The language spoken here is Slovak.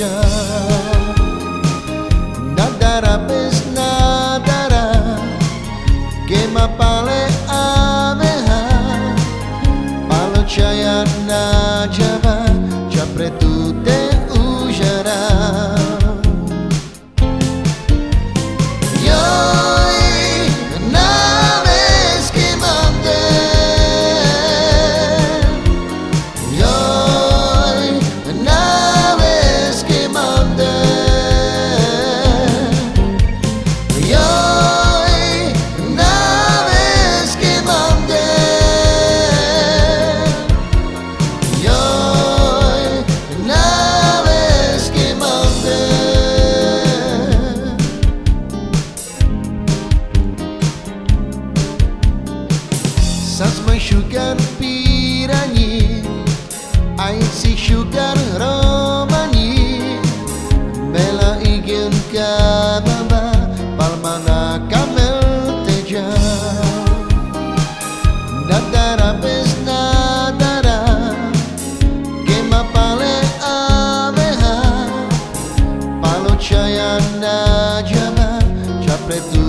teja nadara pes nadara que mapale ameha palo chaya na java japre tu te ujara Sasmai sugar pirangi ai si sugar romani bela igen kababa palmana kamel teja nadara pes nadara kema pale aveha palo chaya na java japre tu